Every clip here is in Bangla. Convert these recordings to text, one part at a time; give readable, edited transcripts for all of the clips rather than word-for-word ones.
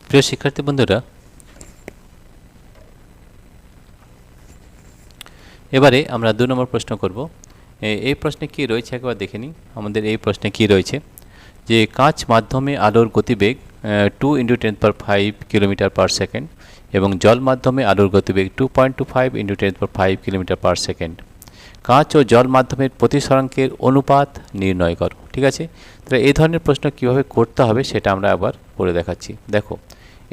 প্রিয় শিক্ষার্থী বন্ধুরা, এবারে আমরা 2 নম্বর প্রশ্ন করব। এই প্রশ্নে কি রয়েছে একবার দেখে নিই। আমাদের এই প্রশ্নে কি রয়েছে যে কাঁচ মাধ্যমে আলোর গতিবেগ 2 × 10⁵ কিলোমিটার পার সেকেন্ড এবং জল মাধ্যমে আলোর গতিবেগ 2.25 × 10⁵ কিলোমিটার পার সেকেন্ড। কাঁচ ও জল মাধ্যমের প্রতিসরাঙ্কের অনুপাত নির্ণয় করো। ঠিক আছে, তাহলে এই ধরনের প্রশ্ন কিভাবে করতে হবে সেটা আমরা আবার করে দেখাচ্ছি। দেখো,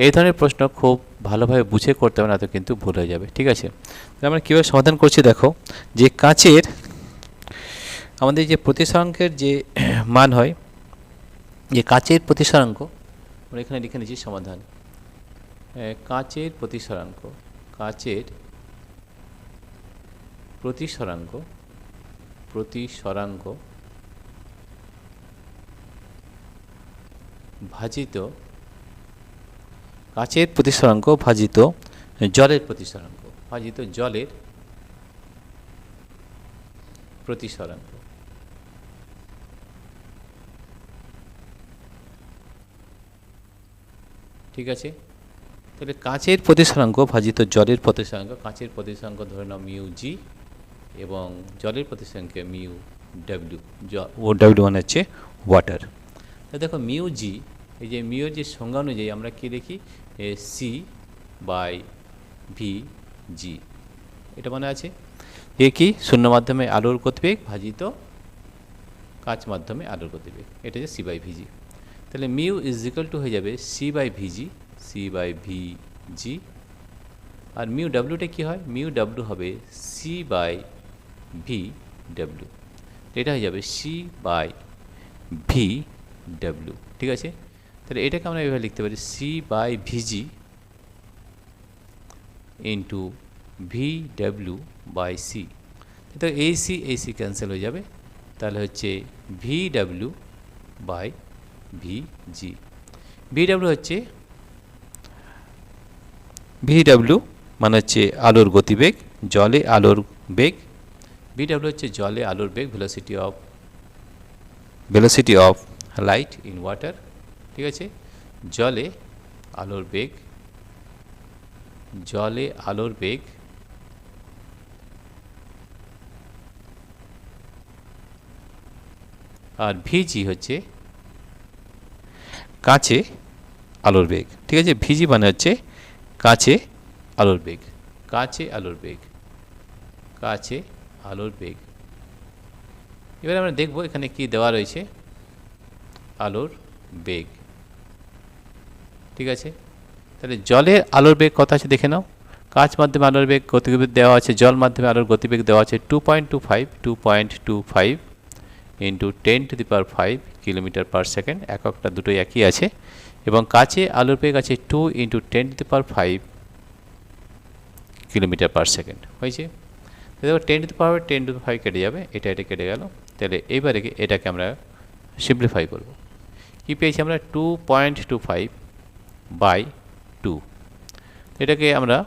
এই ধরনের প্রশ্ন খুব ভালোভাবে বুঝে করতে হবে, না তো কিন্তু ভুল হয়ে যাবে। ঠিক আছে, তাহলে আমরা কীভাবে সমাধান করছি দেখো, যে কাঁচের আমাদের যে প্রতিসরাঙ্কের যে মান হয়, যে কাঁচের প্রতিসরাঙ্ক আমরা এখানে লিখে নিচ্ছি সমাধান। কাঁচের প্রতিসরাঙ্ক, কাঁচের প্রতিসরাঙ্ক প্রতিসরাঙ্ক ভাজিত কাঁচের প্রতিসরাঙ্ক ভাজিত জলের প্রতিসরাঙ্ক, ভাজিত জলের প্রতিসরাঙ্ক। ঠিক আছে, তাহলে কাঁচের প্রতিসরাঙ্ক ভাজিত জলের প্রতিসরাঙ্ক, কাঁচের প্রতিসরাঙ্ক ধরে নাও মিউ জি এবং জলের প্রতিসরাঙ্ক মিউ ডাব্লিউ। ও ডাব্লিউ মানে হচ্ছে ওয়াটার। তো দেখো মিউ জি, এই যে মিউর যে সংজ্ঞা অনুযায়ী আমরা কী লিখি, সি বাই ভি জি, এটা মনে আছে। এ কি শূন্য মাধ্যমে আলোর গতিবেগ ভাজিত কাঁচ মাধ্যমে আলোর গতিবেগ, এটা হচ্ছে সি বাই ভিজি। তাহলে মিউ ইজ ইকুয়াল টু হয়ে যাবে C by V G, C by V G. আর মিউ ডাব্লিউটা কী হয়, মিউ ডাব্লিউ হবে সি বাই ভি ডাব্লিউ, এটা হয়ে যাবে সি বাই ভি ডাব্লিউ। ঠিক আছে, তাহলে এটাকে আমরা এভাবে লিখতে পারি C by VG into V W by C. তো এই সি ক্যান্সেল হয়ে যাবে, তাহলে হচ্ছে V W by V G. V W হচ্ছে, ভি ডাব্লিউ মানে হচ্ছে আলোর গতিবেগ, জলে আলোর বেগ। ভি ডাব্লিউ হচ্ছে জলে আলোর বেগ, velocity of light in water. ঠিক আছে, জলে আলোর বেগ, জলে আলোর বেগ আর ভিজি হচ্ছে কাঁচে আলোর বেগ। ঠিক আছে, ভিজি মানে হচ্ছে কাঁচে আলোর বেগ, কাঁচে আলোর বেগ, কাঁচে আলোর বেগ। এবার আমরা দেখব এখানে কি দেওয়া রয়েছে, আলোর বেগ। ঠিক আছে, তাহলে জলের আলোর বেগ কত আছে দেখে নাও। কাঁচ মাধ্যমে আলোর বেগ গতিবেগ দেওয়া আছে, জল মাধ্যমে আলোর গতিবেগ দেওয়া আছে 2.25 ইন্টু 10⁵ কিলোমিটার পার সেকেন্ড, এককটা দুটোই একই আছে। এবং কাঁচে আলোর বেগ আছে 2 ইন্টু 10⁵ কিলোমিটার পার সেকেন্ড হয়েছে। দেখো 10⁵ কেটে যাবে, এটা কেটে গেল। তাহলে এইবারে এটাকে আমরা সিম্পলিফাই করব। কি পেয়েছি আমরা, 2.25 বাই 2। এটাকে আমরা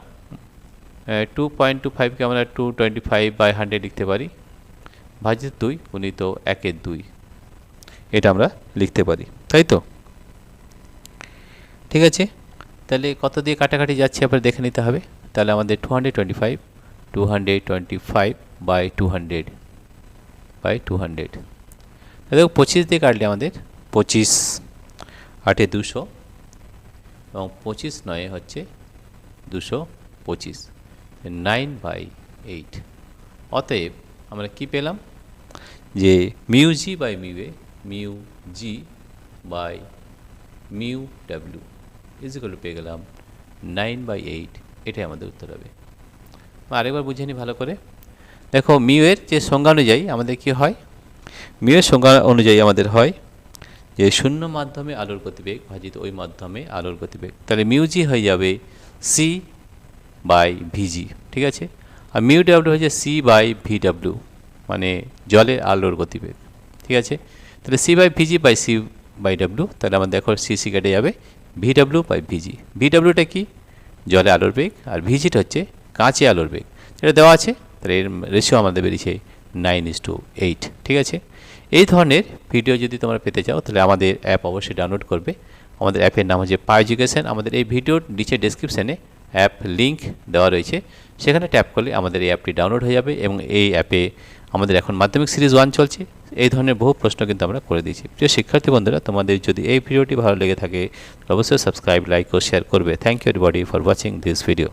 2.25কে আমরা 225/100 লিখতে পারি, ভাজিত 2 গুণিত 1/2, এটা আমরা লিখতে পারি, তাই তো। ঠিক আছে, তাহলে কত দিয়ে কাটাকাটি যাচ্ছে আবার দেখে নিতে হবে। তাহলে আমাদের 225/200 দেখো 25 দিয়ে কাটলে আমাদের 25 8 200 এবং 25 9 হচ্ছে 225, 9/8। অতএব আমরা কি পেলাম, যে mu g by mu a, mu g by mu ডাব্লিউ ইজ ইকুয়াল টু পেয়ে গেলাম 9/8। এটাই আমাদের উত্তর হবে। আরেকবার বুঝে নিই ভালো করে। দেখো মিউ এর যে সংজ্ঞা অনুযায়ী আমাদের কি হয়, মিউ এর সংজ্ঞা অনুযায়ী আমাদের হয় যে শূন্য মাধ্যমে আলোর গতিবেগ ভাজিত ওই মাধ্যমে আলোর গতিবেগ। তাহলে মিউ জি হয়ে যাবে সি বাই ভিজি। ঠিক আছে, আর মিউ ডাব্লিউ হচ্ছে সি বাই ভি ডাব্লিউ, মানে জলের আলোর গতিবেগ। ঠিক আছে, তাহলে সি বাই ভিজি বাই সি বাই ডাব্লিউ, তাহলে আমাদের দেখো সি কেটে যাবে, ভি ডাব্লিউ বাই ভিজি। ভি ডাব্লিউটা কি, জলে আলোর বেগ, আর ভিজিটা হচ্ছে কাঁচে আলোর বেগ, এটা দেওয়া আছে। তাহলে এর রেশিও আমাদের বেরিয়েছে 9:8। ঠিক আছে, এই ধরনের ভিডিও যদি তোমরা পেতে চাও তাহলে আমাদের অ্যাপ অবশ্যই ডাউনলোড করবে। আমাদের অ্যাপের নাম হচ্ছে পাই এডুকেশন। আমাদের এই ভিডিওর নিচে ডেসক্রিপশানে অ্যাপ লিঙ্ক দেওয়া রয়েছে, সেখানে ট্যাপ করলে আমাদের এই অ্যাপটি ডাউনলোড হয়ে যাবে এবং এই অ্যাপে আমাদের এখন মাধ্যমিক সিরিজ 1 চলছে। এই ধরনের বহু প্রশ্ন কিন্তু আমরা করে দিয়েছি। প্রিয় শিক্ষার্থী বন্ধুরা, তোমাদের যদি এই ভিডিওটি ভালো লেগে থাকে অবশ্যই সাবস্ক্রাইব, লাইক ও শেয়ার করবে। Thank you everybody for watching this video.